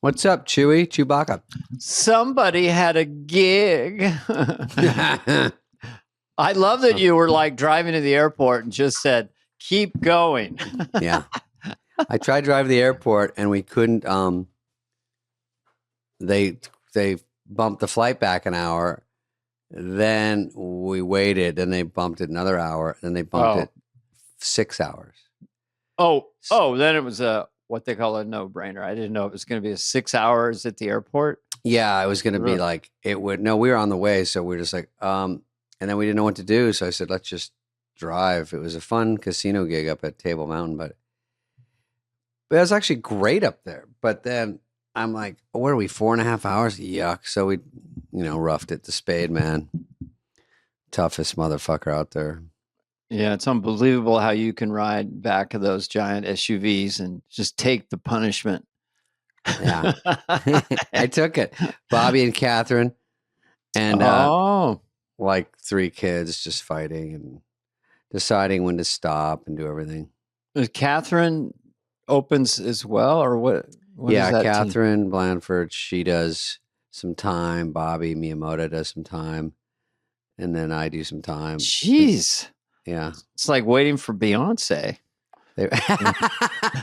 What's up, Chewy? Chewbacca. Somebody had a gig. I love that you were like driving to the airport and just said, keep going. Yeah. I tried to drive to the airport and we couldn't. They bumped the flight back an hour. Then we waited and they bumped it another hour. Then they bumped it 6 hours. Then it was what they call a no-brainer. I didn't know it was going to be 6 hours at the airport. Yeah, it was going to be like, it would, no, we were on the way. So we were just like, and then we didn't know what to do. So I said, let's just drive. It was a fun casino gig up at Table Mountain, but it was actually great up there. But then I'm like, what are we, 4.5 hours? Yuck. So we, roughed it to Spade, man. Toughest motherfucker out there. Yeah, it's unbelievable how you can ride back of those giant SUVs and just take the punishment. Yeah. I took it. Bobby and Catherine and like 3 kids just fighting and deciding when to stop and do everything. Catherine opens as well, or what? Yeah, Catherine Blandford, she does some time. Bobby Miyamoto does some time. And then I do some time. Jeez. Yeah. It's like waiting for Beyonce.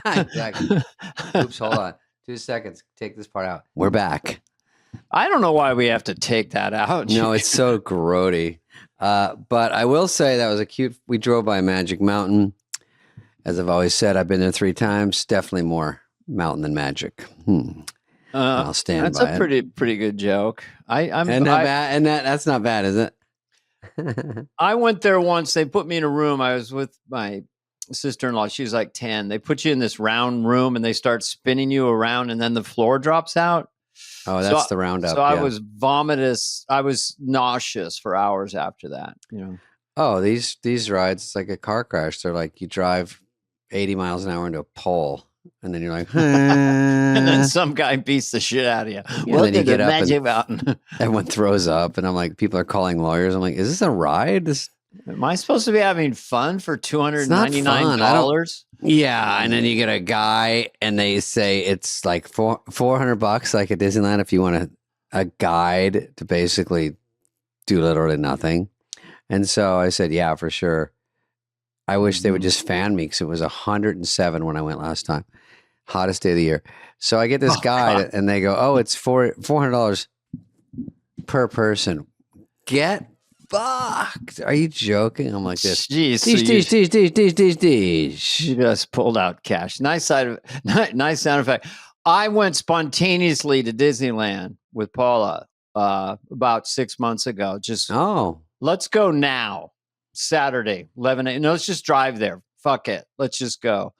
Exactly. Oops, hold on. 2 seconds. Take this part out. We're back. I don't know why we have to take that out. No, it's so grody. But I will say that was a cute, we drove by Magic Mountain. As I've always said, I've been there 3 times. Definitely more mountain than magic. I'll stand that's by a pretty good joke. That's not bad, is it? I went there once. They put me in a room. I was with my sister-in-law. She was like 10. They put you in this round room and they start spinning you around and then the floor drops out. Oh, that's the roundup. So I was vomitous. I was nauseous for hours after that. Oh, these rides, it's like a car crash. They're like you drive 80 miles an hour into a pole. And then you're like, and then some guy beats the shit out of you. Yeah, then you get up Magic Mountain. Everyone throws up, and I'm like, people are calling lawyers. I'm like, is this a ride? Am I supposed to be having fun for $299? Yeah, and then you get a guy, and they say it's like $400, like at Disneyland, if you want a guide to basically do literally nothing. And so I said, yeah, for sure. I wish they would just fan me because it was 107 when I went last time. Hottest day of the year. So I get this guide and they go, oh, it's $400 per person. Get fucked. Are you joking? I'm like this. Jeez. You just pulled out cash. Nice sound effect. I went spontaneously to Disneyland with Paula about 6 months ago. Let's go now. Saturday, 11 a.m. No, let's just drive there. Fuck it. Let's just go.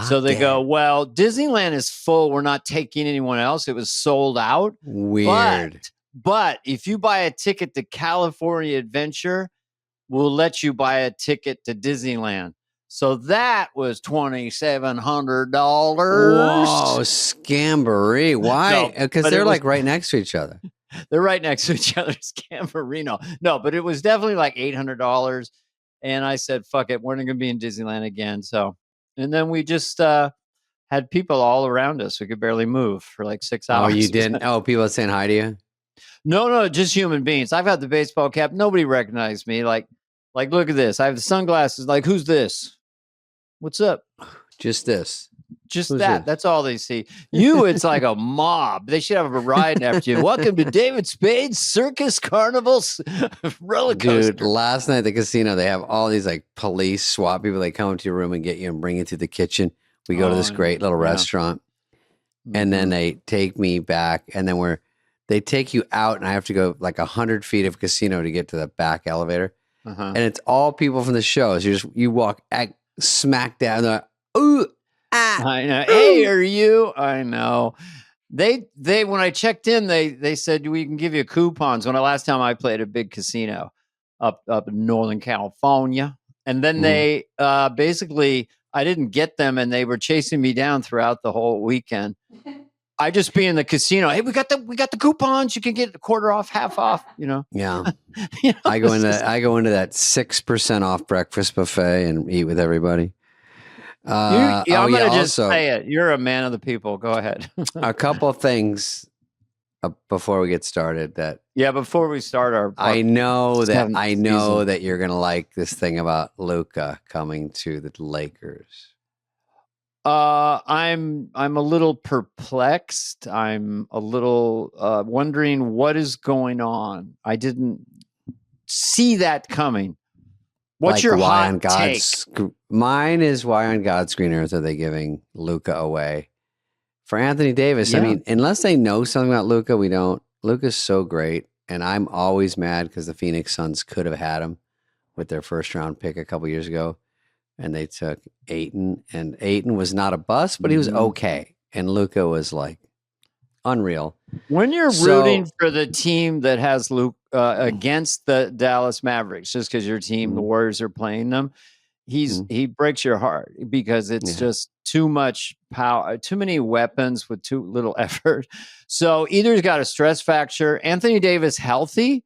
So they go, well, Disneyland is full. We're not taking anyone else. It was sold out. Weird. But if you buy a ticket to California Adventure, we'll let you buy a ticket to Disneyland. So that was $2,700. Whoa, scamboree. Why? Because they're like right next to each other. They're right next to each other. Scamborino. No, but it was definitely like $800. And I said, fuck it. We're not going to be in Disneyland again. So, and then we just had people all around us. We could barely move for like 6 hours. Oh, you didn't? Oh, people saying hi to you? No, just human beings. I've had the baseball cap. Nobody recognized me. Like, look at this. I have the sunglasses. Like, who's this? What's up? Just this. Just Who's that. This? That's all they see. You, it's like a mob. They should have a ride after you. Welcome to David Spade's Circus Carnival's roller coaster. Dude, last night at the casino, they have all these like police SWAT people. They come into your room and get you and bring you to the kitchen. We go to this great little restaurant, and then they take me back, and then they take you out, and I have to go like 100 feet of casino to get to the back elevator, and it's all people from the shows. You walk smack down. They're like, ooh. I know. Hey, are you? I know. They when I checked in, they said we can give you coupons. Last time I played a big casino up in Northern California, and then they basically I didn't get them, and they were chasing me down throughout the whole weekend. I just be in the casino. Hey, we got the coupons. You can get a quarter off, half off. Yeah. I go into that 6% off breakfast buffet and eat with everybody. I'm going to just also, say it. You're a man of the people. Go ahead. a couple things before we get started that Yeah, before we start our I know season. that you're gonna like this thing about Luka coming to the Lakers. I'm a little perplexed. I'm a little wondering what is going on. I didn't see that coming. What's Like, your why hot on take? Mine is why on God's green earth are they giving Luka away for Anthony Davis? I Yeah. mean, unless they know something about Luka, we don't. Luka's so great, and I'm always mad because the Phoenix Suns could have had him with their first round pick a couple years ago, and they took Ayton, and Ayton was not a bust, but he was okay, and Luka was like unreal. When you're So- rooting for the team that has Luke against the Dallas Mavericks, just because your team, the Warriors, are playing them, he breaks your heart because it's just too much power, too many weapons with too little effort. So either he's got a stress fracture. Anthony Davis healthy,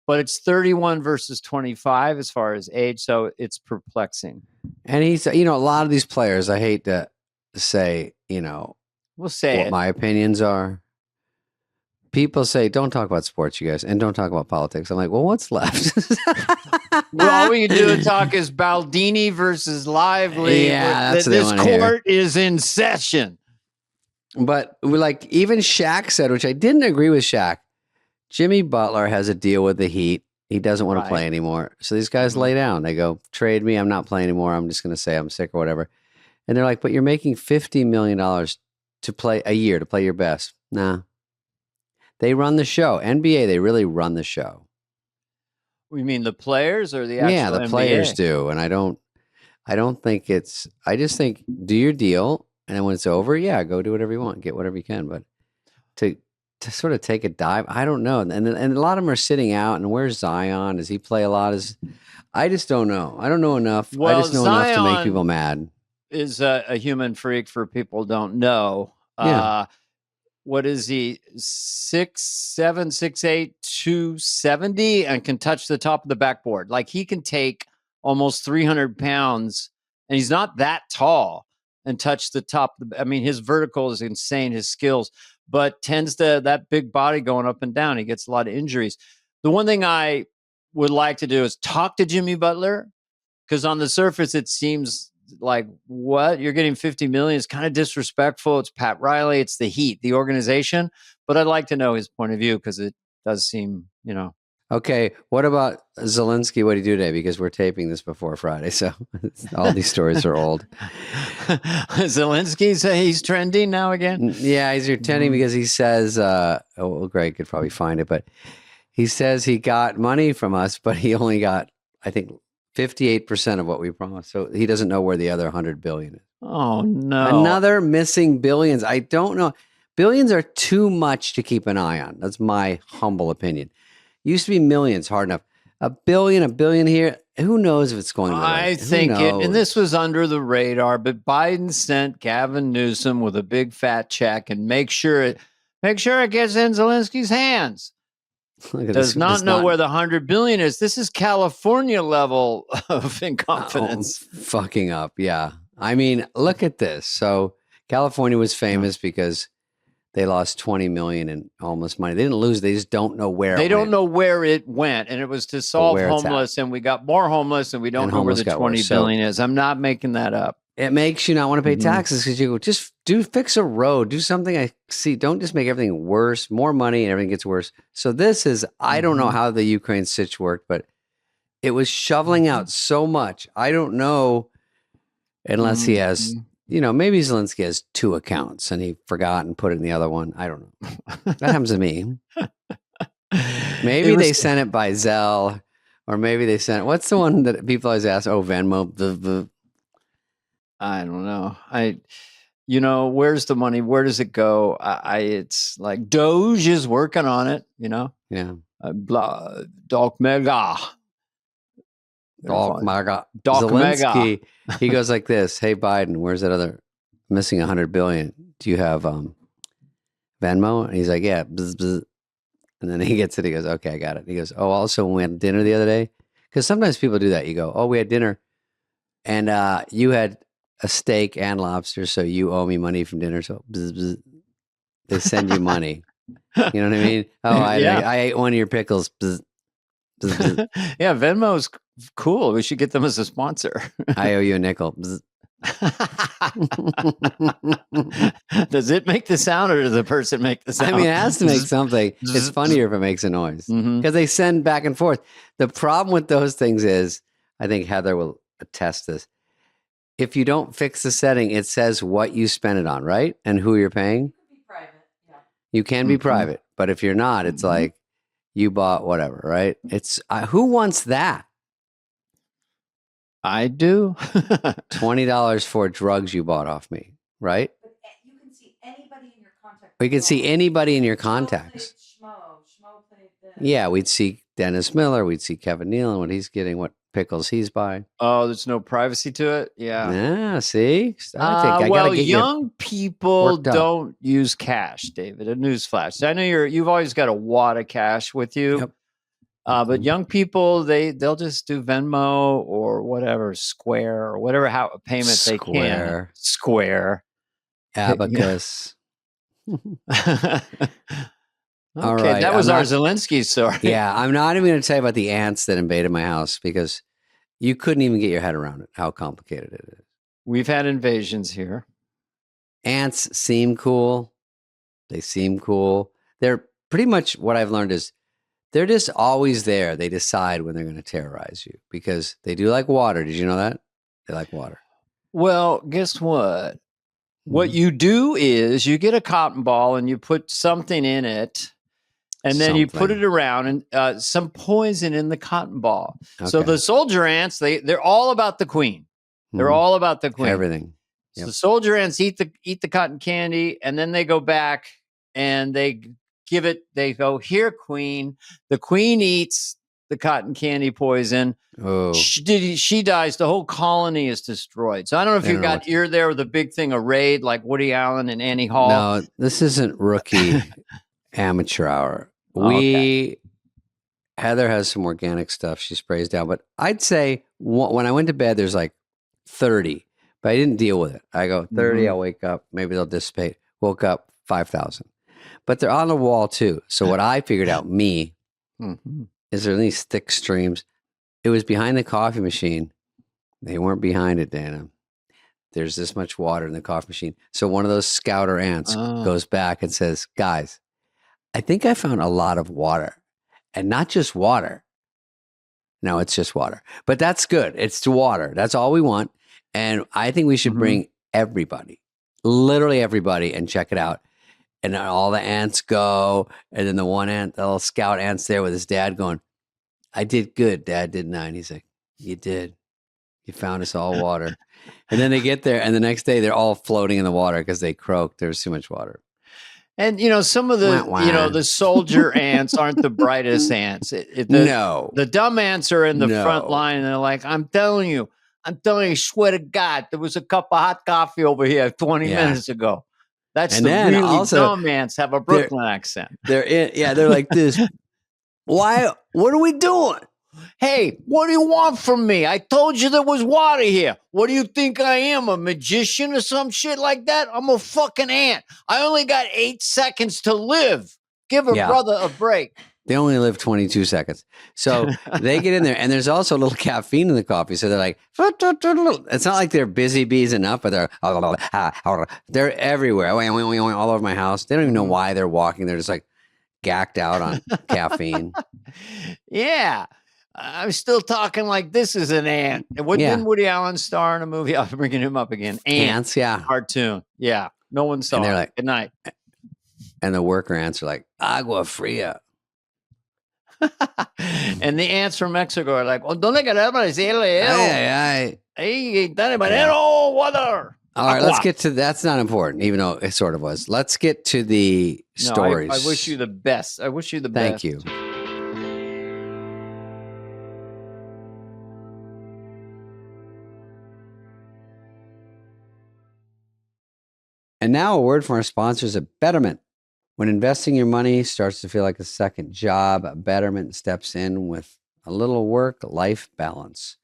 but it's 31 versus 25 as far as age, so it's perplexing. And he's, a lot of these players, I hate to say, We'll say what my opinions are. People say, don't talk about sports, you guys, and don't talk about politics. I'm like, well, what's left? Well, all we can do to talk is Baldini versus Lively. Yeah, that's what this they wanna hear. court is in session. But even Shaq said, which I didn't agree with Shaq, Jimmy Butler has a deal with the Heat. He doesn't want to play anymore. So these guys lay down. They go, trade me. I'm not playing anymore. I'm just going to say I'm sick or whatever. And they're like, but you're making $50 million to play a year, to play your best. Nah. They run the show. NBA, they really run the show. We mean the players or the actual Yeah, the NBA? players do. And I don't think I just think do your deal. And then when it's over, yeah, go do whatever you want. Get whatever you can. But to sort of take a dive, I don't know. And a lot of them are sitting out. And where's Zion? Does he play a lot? I just don't know. I don't know enough. Well, I just know enough to make Zion people mad. Is a human freak for people who don't know. Yeah. What is he? 6'7", 6'8", 270, and can touch the top of the backboard. Like he can take almost 300 pounds, and he's not that tall, and touch the top. I mean, his vertical is insane, his skills, but tends to that big body going up and down. He gets a lot of injuries. The one thing I would like to do is talk to Jimmy Butler, because on the surface, it seems like, what? You're getting 50 million is kind of disrespectful. It's Pat Riley. It's the Heat, the organization. But I'd like to know his point of view because it does seem, Okay. What about Zelensky? What did he do today? Because we're taping this before Friday. So all these stories are old. Zelensky, he's trending now again? Yeah, he's trending because he says, Greg could probably find it, but he says he got money from us, but he only got, I think, 58% of what we promised. So he doesn't know where the other 100 billion is. Oh, no. Another missing billions. I don't know. Billions are too much to keep an eye on. That's my humble opinion. Used to be millions, hard enough. A billion here. Who knows if it's going to I think and this was under the radar, but Biden sent Gavin Newsom with a big fat check and make sure it gets in Zelensky's hands. Does not know where the 100 billion is. This is California level of incompetence. Fucking up. Yeah. I mean, look at this. So California was famous because they lost 20 million in homeless money. They didn't lose. They just don't know where they don't know where it went. And it was to solve homeless. And we got more homeless and we don't know where the 20 billion is. I'm not making that up. It makes you not want to pay taxes because you go, just fix a road, do something. I see. Don't just make everything worse, more money and everything gets worse. So this is, I don't know how the Ukraine sitch worked, but it was shoveling out so much. I don't know unless he has, maybe Zelensky has 2 accounts and he forgot and put it in the other one. I don't know. That happens to me. Maybe they sent it by Zelle or maybe they sent, what's the one that people always ask? Oh, Venmo, I don't know. Where's the money? Where does it go? It's like Doge is working on it, Yeah. Doc Mega. Zelensky, he goes like this. Hey, Biden, where's that other missing 100 billion? Do you have Venmo? And he's like, yeah. Bzz, bzz. And then he gets it. He goes, okay, I got it. He goes, oh, also when we had dinner the other day, because sometimes people do that. You go, oh, we had dinner and you had a steak and lobster, so you owe me money from dinner. So bzz, bzz. They send you money. You know what I mean? Oh, I ate one of your pickles. Bzz, bzz, bzz. Yeah, Venmo's cool. We should get them as a sponsor. I owe you a nickel. Bzz. Does it make the sound or does the person make the sound? I mean, it has to make something. It's funnier if it makes a noise because they send back and forth. The problem with those things is, I think Heather will attest this. If you don't fix the setting, it says what you spent it on, right? And who you're paying. Be private. Yeah. You can be private, but if you're not, it's like you bought whatever, right? It's who wants that? I do. $20 for drugs you bought off me, right? But you can see anybody in your contacts. We could see anybody in your contacts. Schmo played this. Yeah, we'd see Dennis Miller. We'd see Kevin Nealon, what he's getting, what pickles he's buying. Oh, there's no privacy to it? Yeah. Yeah, see? Well, young people don't use cash, David. A newsflash. I know you've always got a wad of cash with you. Yep. But young people, they'll just do Venmo or whatever, Square or whatever payment they can. Square. Abacus. All right. That was our Zelensky story. Yeah, I'm not even going to tell you about the ants that invaded my house because you couldn't even get your head around it, how complicated it is. We've had invasions here. Ants seem cool. They seem cool. They're pretty much what I've learned is they're just always there. They decide when they're going to terrorize you because they do like water. Did you know that? They like water. Well, guess what? What you do is you get a cotton ball and you put something in it. And then you put it around and some poison in the cotton ball. Okay. So the soldier ants, they're all about the queen. They're all about the queen. Everything. Yep. So the soldier ants eat the cotton candy, and then they go back and they go, here, queen. The queen eats the cotton candy poison. Oh. She dies. The whole colony is destroyed. So I don't know if you're there with a big thing, a raid like Woody Allen and Annie Hall. No, this isn't rookie amateur hour. Heather has some organic stuff she sprays down, but I'd say when I went to bed, there's like 30, but I didn't deal with it. I go 30, I'll wake up, maybe they'll dissipate. Woke up 5,000, but they're on the wall too. So what I figured out, is there these thick streams? It was behind the coffee machine. They weren't behind it, Dana. There's this much water in the coffee machine. So one of those scouter ants goes back and says, guys, I think I found a lot of water, and not just water. No, it's just water, but that's good. It's water. That's all we want. And I think we should bring everybody, literally everybody, and check it out. And then all the ants go. And then the one ant, the little scout ant's there with his dad going, I did good, Dad, didn't I? And he's like, you did. You found us all water. And then they get there, and the next day they're all floating in the water because they croaked. There was too much water. And, some of the, the soldier ants aren't the brightest ants. No. The dumb ants are in the front line, and they're like, I'm telling you, swear to God, there was a cup of hot coffee over here 20 minutes ago. That's and the really also, dumb ants have a Brooklyn accent. They're like this. Why? What are we doing? Hey, what do you want from me? I told you there was water here. What do you think I am, a magician or some shit like that? I'm a fucking ant. I only got 8 seconds to live. Give a brother a break. They only live 22 seconds. So they get in there, and there's also a little caffeine in the coffee. So they're like, it's not like they're busy bees enough, but they're everywhere, all over my house. They don't even know why they're walking. They're just like gacked out on caffeine. Yeah. I'm still talking like this is an ant. And didn't Woody Allen star in a movie? I'm bringing him up again. Ants, yeah. Cartoon. Yeah. No one saw it. They're like, good night. And the worker ants are like, agua fria. And the ants from Mexico are like, ¿Dónde queremos decirle? Hey, water. All right, let's get to that's not important, even though it sort of was. Let's get to the stories. I wish you the best. I wish you the Thank best. you. And now a word from our sponsors at Betterment. When investing your money starts to feel like a second job, Betterment steps in with a little work-life balance.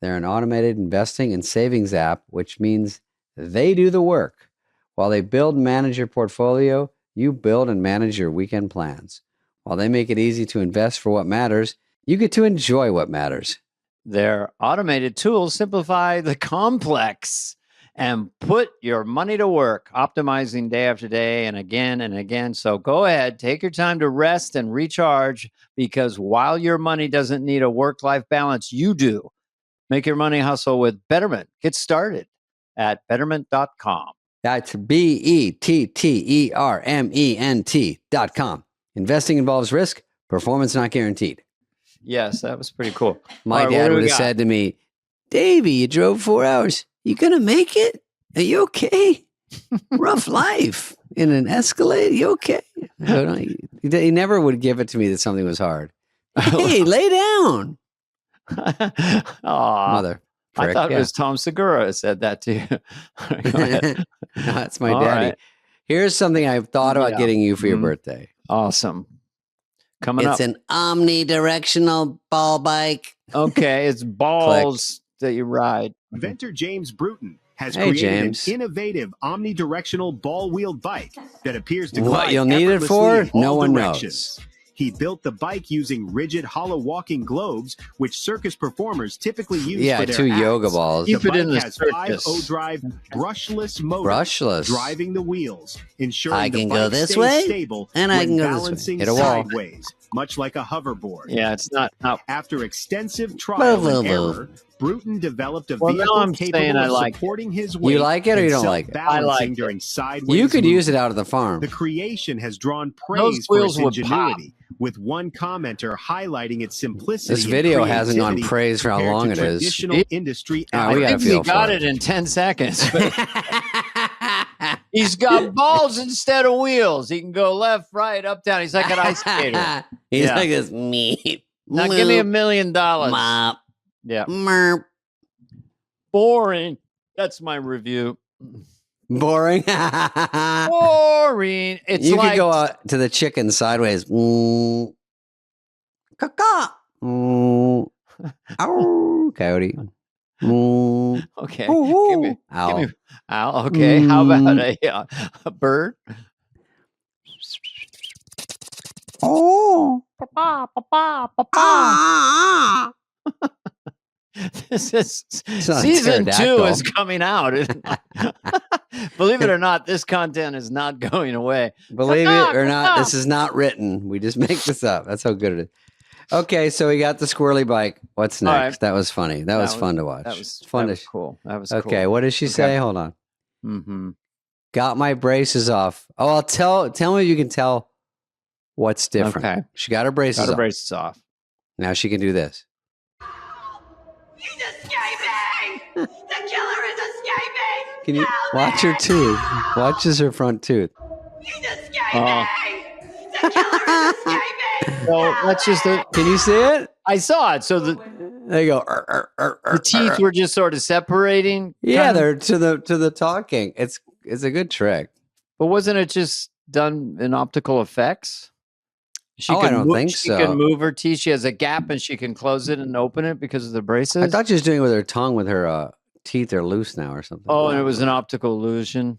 They're an automated investing and savings app, which means they do the work. While they build and manage your portfolio, you build and manage your weekend plans. While they make it easy to invest for what matters, you get to enjoy what matters. Their automated tools simplify the complex and put your money to work, optimizing day after day and again and again. So go ahead, take your time to rest and recharge, because while your money doesn't need a work-life balance, you do. Make your money hustle with Betterment. Get started at betterment.com. That's BETTERMENT.com. Investing involves risk, performance not guaranteed. Yes, that was pretty cool. My All right, what dad do would we have got? said to me, Davey, you drove 4 hours. You going to make it? Are you okay? Rough life in an Escalade. You okay? I go, "No." He never would give it to me that something was hard. Hey, lay down. Aw, Mother. I prick, thought yeah. it was Tom Segura who said that to you. Go ahead. No, that's my All daddy. right. Here's something I've thought about Yeah. getting you for your Mhm. birthday. Awesome. Coming It's up. an omnidirectional ball bike. Okay, it's balls that you ride. Inventor James Bruton has Hey, created James. an innovative omnidirectional ball-wheeled bike that appears to What glide you'll need it for? effortlessly in No all one directions. knows. He built the bike using rigid hollow walking globes, which circus performers typically use Yeah, for their 2 yoga acts. balls. The Keep it in bike the has circus. 5 O-drive brushless motor Brushless. driving the wheels, ensuring I the can bike go this stays way, stable and I when can go this way. balancing Hit a wall. sideways, much like a hoverboard. Yeah, it's not. After extensive trial Boo, and boo, boo. error, Bruton developed a Well, now vehicle I'm saying capable I of like it. supporting his weight. like it or and you don't like it? self-balancing I like it. during sideways You could use it movement. out at the farm. The creation has drawn Those praise for wheels its would ingenuity, with one commenter highlighting its simplicity. This and video hasn't gotten creativity praise for how compared long to it is. Traditional industry All right, I we gotta think he feel got for it in 10 seconds. But he's got balls instead of wheels. He can go left, right, up, down. He's like an ice skater. He's Yeah. like this meat. Now give me $1 million. Mop. Yeah. Merp. Boring. That's my review. Boring. Boring. It's you like could go out to the chicken sideways. Caca. Ow. Coyote. okay. Ooh, Give me, owl. give me owl. Okay. How about a bird? Oh. This is not a season 2 pterodactyl. is coming out. Believe it or not, this content is not going away. Believe it or not, Caca. this is not written. We just make this up. That's how good it is. Okay, so we got the squirrely bike. What's All next? right. That was funny. That was fun to watch. That was fun that to. was cool. That was Okay, cool. what did she say? Hold on. Mm-hmm. Got my braces off. Oh, I'll tell me if you can tell what's different. Okay. She got her braces Got her off. braces off. Now she can do this. He's escaping! The killer is escaping! Can you Help watch her me! tooth? Watches her front tooth. He's escaping! Oh. The killer is escaping! Well, that's just a. Can you see it? I saw it. So the They go. the teeth were just sort of separating. Yeah, kind of? they're to the talking. It's a good trick. But wasn't it just done in optical effects? She I don't think she so. can move her teeth. She has a gap and she can close it and open it because of the braces. I thought she was doing it with her tongue with her teeth are loose now or something. Oh, and it was an optical illusion.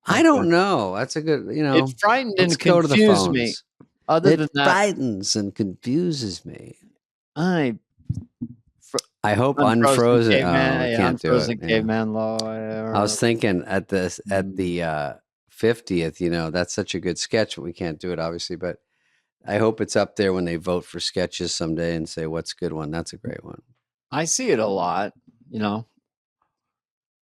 I don't know. That's a good, It frightened and let's go to the confused me. phones. Other It than that, frightens and confuses me. I I hope unfrozen. Oh, caveman, I yeah, can't do unfrozen it. Yeah. caveman law. I was thinking at the 50th. That's such a good sketch. We can't do it obviously, but I hope it's up there when they vote for sketches someday and say what's a good one. That's a great one. I see it a lot.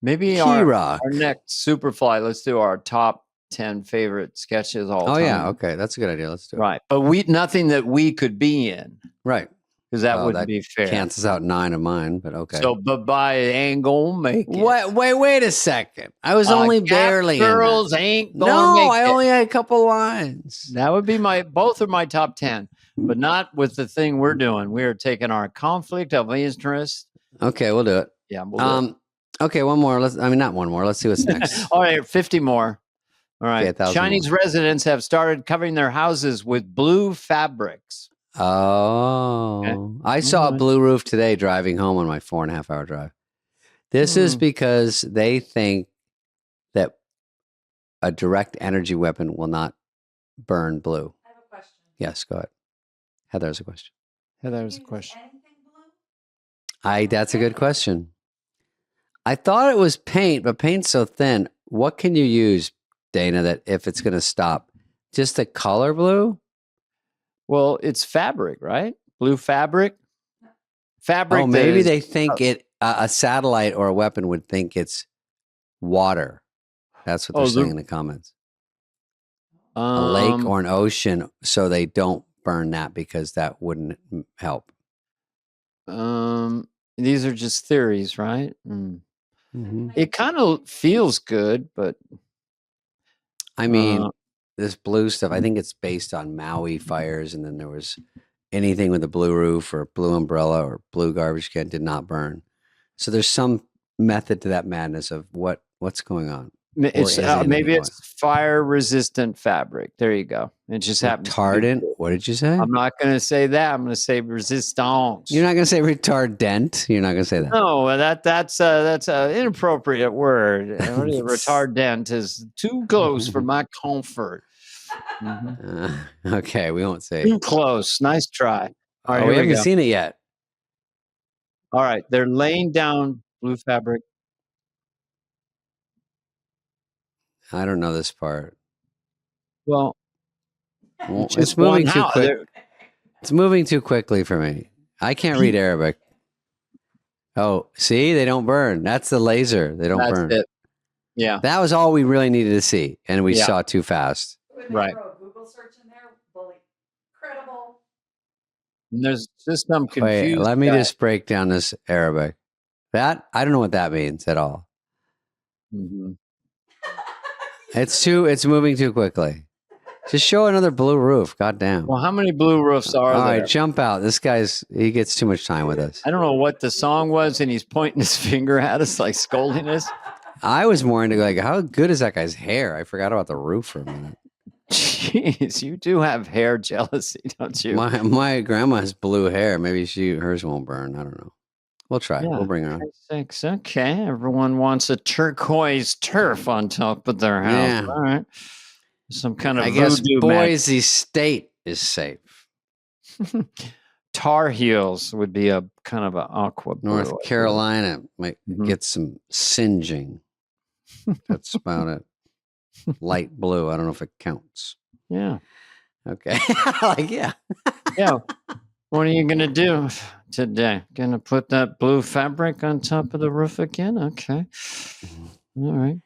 Maybe Key our Rock. next Superfly. Let's do our top 10 favorite sketches all Oh time. yeah, okay, that's a good idea. Let's do it. Right, but nothing that we could be in Right. because that Well, wouldn't that be fair. Cancels out 9 of mine, but okay. So, but by ain't gonna make it. Wait a second. I was only Gap barely in that. girls ain't gonna No, make I it. only had a couple lines. That would be both are my top 10, but not with the thing we're doing. We are taking our conflict of interest. Okay, we'll do it. Yeah, we'll do it. Okay, one more. Not one more. Let's see what's next. All right, 50 more. All right. Okay, 1,000 Chinese residents have started covering their houses with blue fabrics. Oh, I saw a Alright. blue roof today driving home on my 4.5 hour drive. This is because they think that a direct energy weapon will not burn blue. I have a question. Yes, go ahead. Heather has a question. That was a Use question. anything blue? That's a good question. I thought it was paint, but paint's so thin. What can you use, Dana, that if it's going to stop? Just the color blue? Well, it's fabric, right? Blue fabric. Fabric. Oh, maybe that they is- think a satellite or a weapon would think it's water. That's what they're saying in the comments. A lake or an ocean, so they don't burn that because that wouldn't help. These are just theories, right? Mm-hmm. It kind of feels good, but I mean, this blue stuff, I think it's based on Maui fires, and then there was anything with a blue roof or blue umbrella or blue garbage can did not burn. So there's some method to that madness of what's going on. it's is anything maybe going it's fire resistant fabric. There you go. It just happens. to be Retardant? blue. What did you say? I'm not going to say that. I'm going to say resistance. You're not going to say retardant? You're not going to say that? No, that's an inappropriate word. Retardant is too close for my comfort. Okay, we won't say. Too close. Nice try. All right, We here we haven't go. seen it yet. All right, they're laying down blue fabric. I don't know this part. Well, It's just moving one too house. quick. It's moving too quickly for me. I can't read Arabic. Oh, see, they don't burn. That's the laser. They don't That's burn. it. Yeah. That was all we really needed to see, and we Yeah. saw too fast. When they Right. throw a Google search in there, bully. Credible. And there's just some confused. Wait, let me guy. just break down this Arabic. That I don't know what that means at all. Mhm. It's moving too quickly. Just show another blue roof. God damn. Well, how many blue roofs are All there? right, jump out. This he gets too much time with us. I don't know what the song was, and he's pointing his finger at us, like scolding us. I was more into like, how good is that guy's hair? I forgot about the roof for a minute. Jeez, you do have hair jealousy, don't you? My grandma has blue hair. Maybe hers won't burn. I don't know. We'll try. Yeah. We'll bring her on. 6. Okay, everyone wants a turquoise turf on top of their house. Yeah. All right, some kind of I guess voodoo magic. Boise State is safe. Tar Heels would be a kind of an aqua blue, I North think. Carolina might Mhm. get some singeing. That's about it. Light blue. I don't know if it counts. Yeah, Okay. Like, yeah. yeah. What are you gonna do today? Gonna put that blue fabric on top of the roof again? Okay. All right.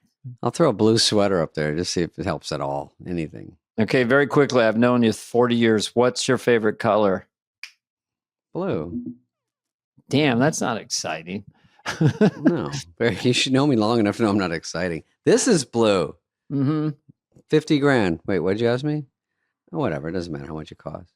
I'll throw a blue sweater up there just see if it helps at all. Anything. Okay, very quickly. I've known you 40 years. What's your favorite color? Blue. Damn, that's not exciting. No. You should know me long enough to know I'm not exciting. This is blue. Mm-hmm. 50 grand. Wait, what'd you ask me? Oh, whatever. It doesn't matter how much it costs.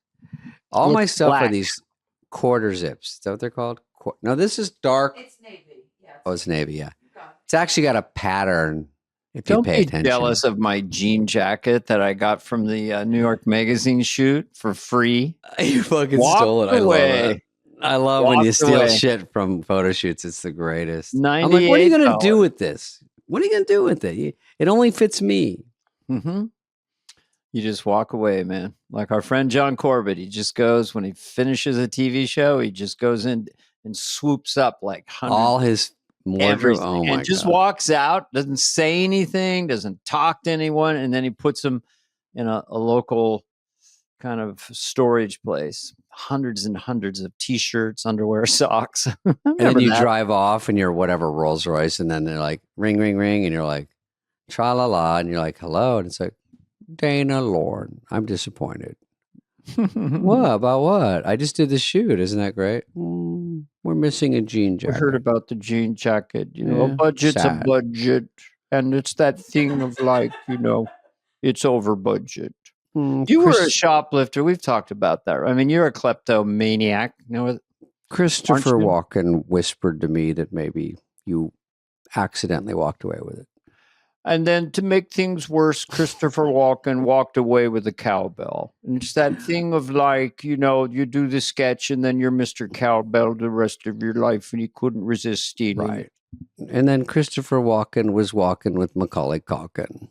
All It's my stuff are black. these quarter zips. Is that what they're called? No, this is dark. It's navy. Yeah. Oh, it's navy. Yeah. Got it. It's actually got a pattern if Don't you pay be attention. jealous of my jean jacket that I got from the New York Magazine shoot for free. You fucking Walk stole it. I love away. it. I love when you Walk steal away. shit from photo shoots. It's the greatest. I'm like, what are you going to do $98. with this? What are you going to do with it? It only fits me. Mm-hmm. You just walk away, man. Like our friend John Corbett, he just goes when he finishes a TV show, he just goes in and swoops up like hundreds. All his wardrobe. Everything, Oh my and just God. walks out, doesn't say anything, doesn't talk to anyone, and then he puts them in a local kind of storage place. Hundreds and hundreds of T-shirts, underwear, socks. And then Remember you that? drive off in your whatever Rolls Royce, and then they're like, ring, ring, ring. And you're like, tra la la. And you're like, hello. And it's like, Dana Lord, I'm disappointed. What? About what? I just did the shoot. Isn't that great? We're missing a jean I jacket. heard about the jean jacket. You know, Yeah, a budget's sad. a budget, and it's that thing of like, you know, it's over budget. You were a shoplifter. We've talked about that. I mean, you're a kleptomaniac. You know, Christopher aren't you? Walken whispered to me that maybe you accidentally walked away with it. And then to make things worse, Christopher Walken walked away with a cowbell. And it's that thing of like, you know, you do the sketch and then you're Mr. Cowbell the rest of your life and you couldn't resist stealing Right. it. And then Christopher Walken was walking with Macaulay Culkin.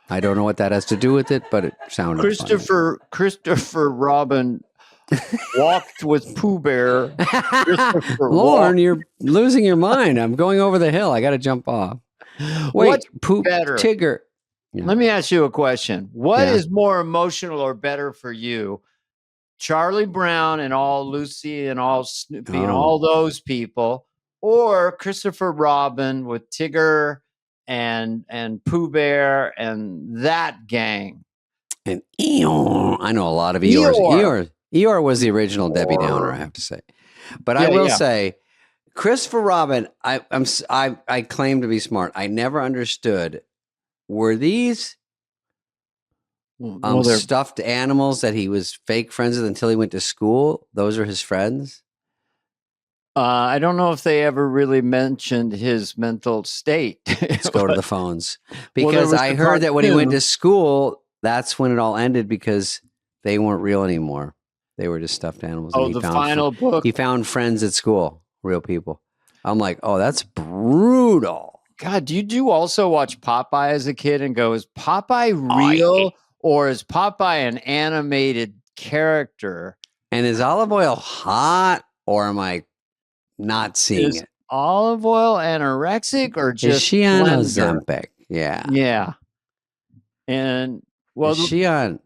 I don't know what that has to do with it, but it sounded Christopher Robin walked with Pooh Bear. Christopher Lauren, you're losing your mind. I'm going over the hill. I got to jump off. Wait, What's Poop better? Tigger. Yeah. Let me ask you a question. What Yeah. is more emotional or better for you? Charlie Brown and all Lucy and all Snoopy and all those people, or Christopher Robin with Tigger and Pooh Bear and that gang? And Eeyore. I know a lot of Eeyores. Eeyore was the original Debbie Downer, I have to say. But I will say, Christopher Robin, I claim to be smart. I never understood. Were these stuffed animals that he was fake friends with until he went to school? Those are his friends? I don't know if they ever really mentioned his mental state. Let's go to the phones. Because I heard that when he went to school, that's when it all ended because they weren't real anymore. They were just stuffed animals. Oh, the final book. He found friends at school, real people. I'm like, oh, that's brutal. God, did you also watch Popeye as a kid and go, is Popeye real or is Popeye an animated character? And is Olive Oil hot or am I not seeing it? Olive Oil anorexic or just is she on slender? Ozempic? Yeah. Yeah. And well, is she on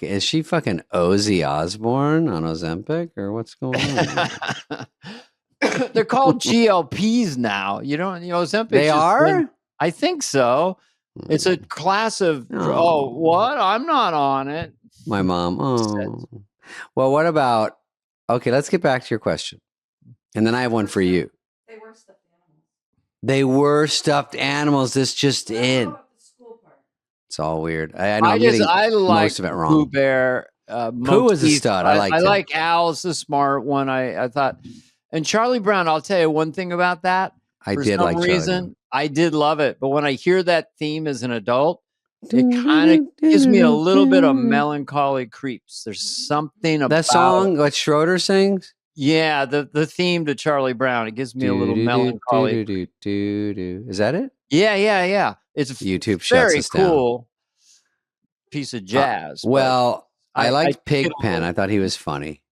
is she fucking Ozzy Osbourne on Ozempic or what's going on? they're called GLPs now. You don't, Ozempic. They are? I think so. It's a class of, what? I'm not on it. My mom. Oh. Well, what about, okay, let's get back to your question. And then I have one for you. They were stuffed animals. They were stuffed animals. This just in. It's all weird. I know I like most of it wrong. Pooh Bear. Pooh is a stud. I like Al's the smart one. I thought, and Charlie Brown. I'll tell you one thing about that. I did like Charlie Brown. I did love it, but when I hear that theme as an adult, it kind of gives me a little bit of melancholy creeps. There's something about that song. What Schroeder sings. Yeah, the theme to Charlie Brown. It gives me a little melancholy. Is that it? Yeah. It's a YouTube very cool piece of jazz. Well, I liked Pigpen. I thought he was funny.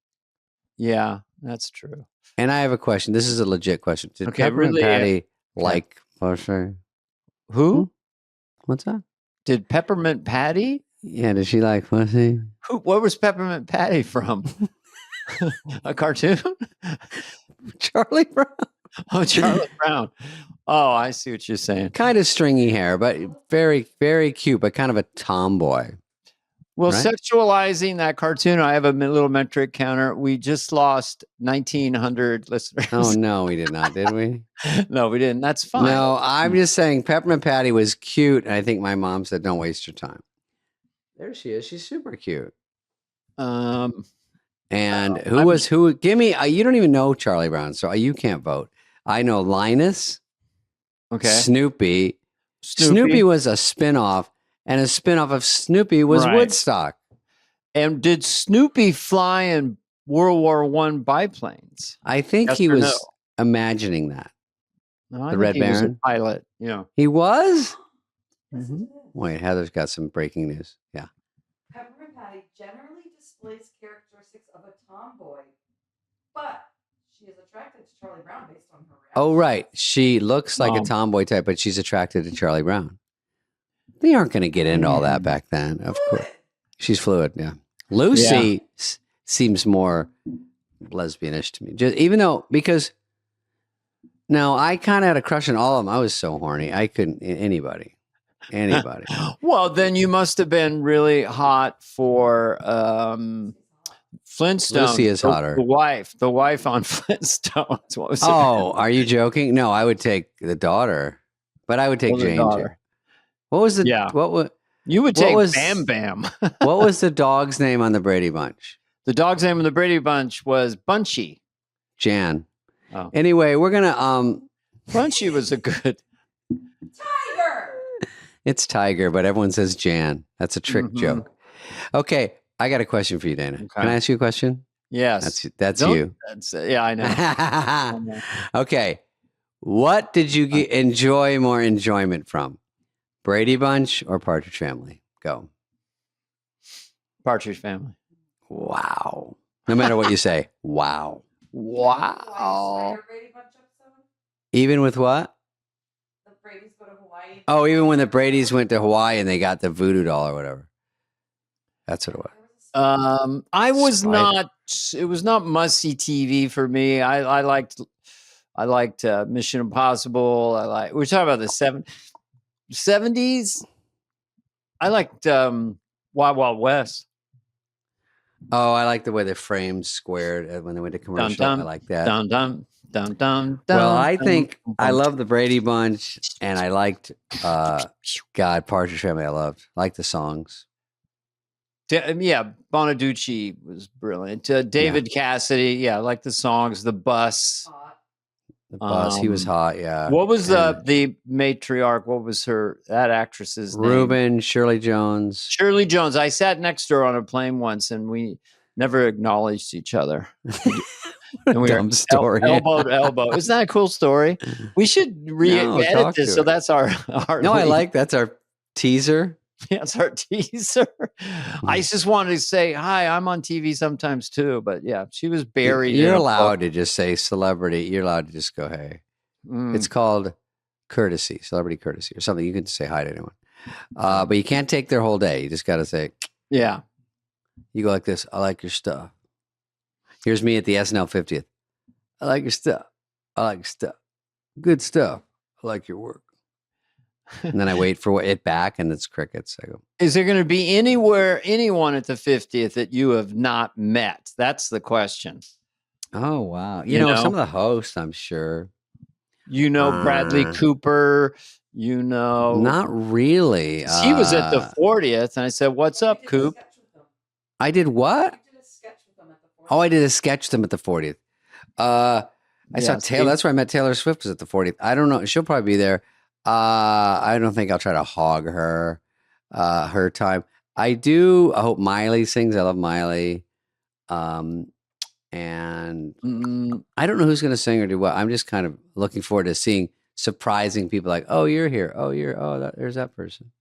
Yeah, that's true. And I have a question. This is a legit question. Did Peppermint Patty like Butler? Who? What's that? Did Peppermint Patty? Yeah, did she like pussy? What was Peppermint Patty from? A cartoon? Charlie Brown. Oh, Charlie Brown. Oh, I see what you're saying. Kind of stringy hair, but very, very cute, but kind of a tomboy. Well, right? Sexualizing that cartoon, I have a little metric counter. We just lost 1,900 listeners. Oh, no, we did not, did we? No, we didn't. That's fine. No, I'm just saying Peppermint Patty was cute. And I think my mom said, don't waste your time. There she is. She's super cute. And who? Give me, you don't even know Charlie Brown, so you can't vote. I know Linus. Okay. Snoopy. Snoopy was a spinoff, and a spinoff of Snoopy was Woodstock. And did Snoopy fly in World War I biplanes? I think he was imagining that. No, the Red Baron was a pilot. Yeah, he was. Mm-hmm. Wait, Heather's got some breaking news. Yeah. Peppermint Patty generally displays characteristics of a tomboy, but she is attracted to Charlie Brown based on her reaction. Oh, right. She looks like a tomboy type, but she's attracted to Charlie Brown. They aren't going to get into all that back then, of course. She's fluid, yeah. Lucy seems more lesbianish to me. Just even though, because now I kind of had a crush on all of them. I was so horny. I couldn't, anybody. Well, then you must have been really hot for Flintstones. Lucy is hotter. The wife on Flintstones. What was are you joking? No, I would take the daughter, but I would take Ginger. What was the? Yeah. What was? You would take Bam Bam. What was the dog's name on the Brady Bunch? The dog's name on the Brady Bunch was Bunchy. Jan. Oh. Anyway, we're gonna Bunchy was a good Tiger. It's Tiger, but everyone says Jan. That's a trick Mhm. joke. Okay, I got a question for you, Dana. Okay. Can I ask you a question? Yes. That's Don't- you. yeah, I know. I know. Okay. What did you enjoy more enjoyment from? Brady Bunch or Partridge Family? Go. Partridge Family. Wow. No matter what you say. Wow. Wow. Brady Bunch episode? Even with what? The Brady's go to Hawaii. Oh, even when the Bradys went to Hawaii and they got the voodoo doll or whatever. That's what it was. I was Spide. not. It was not must-see TV for me. I liked Mission Impossible. We're talking about the 70s. I liked Wild Wild West. Oh, I like the way the frames squared when they went to commercial. dun, I like that. Dun dun dun dun. Well, I dun, think dun, I dun. love the Brady Bunch, and I liked God, Partridge Family. I loved. I like the songs. Yeah, Bonaducci was brilliant. David Cassidy, yeah, I like the songs. The Bus. Hot. The Bus, he was hot. Yeah. What was And the matriarch? What was that actress's name? Reuben, Shirley Jones. Shirley Jones. I sat next to her on a plane once, and we never acknowledged each other. And we Dumb story. elbow to elbow. Isn't that a cool story? We should No, edit talk this. to So her. that's our No, I like that's our teaser. That's our teaser. I just wanted to say hi. I'm on TV sometimes too, but yeah, she was buried. You're in a allowed book. to just say celebrity. You're allowed to just go, hey. Mm. It's called courtesy, celebrity courtesy, or something. You can just say hi to anyone, but you can't take their whole day. You just got to say, Yeah. you go like this. I like your stuff. Here's me at the SNL 50th. I like your stuff. I like your stuff. Good stuff. I like your work. And then I wait for it back, and it's crickets. I go, Is there going to be anyone at the 50th that you have not met? That's the question. oh, wow. You You know, know? some of the hosts, I'm sure. You know Bradley Uh, Cooper. You know, Not really. he was at the 40th, and I said, "What's up, You did a Coop?" sketch with them. I did what? You did a sketch with them at the 40th. Oh, I did a sketch with them at the 40th. I saw Yeah, Taylor. see? That's where I met Taylor Swift was at the 40th. I don't know. She'll probably be there. I don't think I'll try to hog her time. I do. I hope Miley sings. I love Miley. And Mm, I don't know who's going to sing or do what. I'm just kind of looking forward to seeing surprising people like, oh, you're here. There's that person.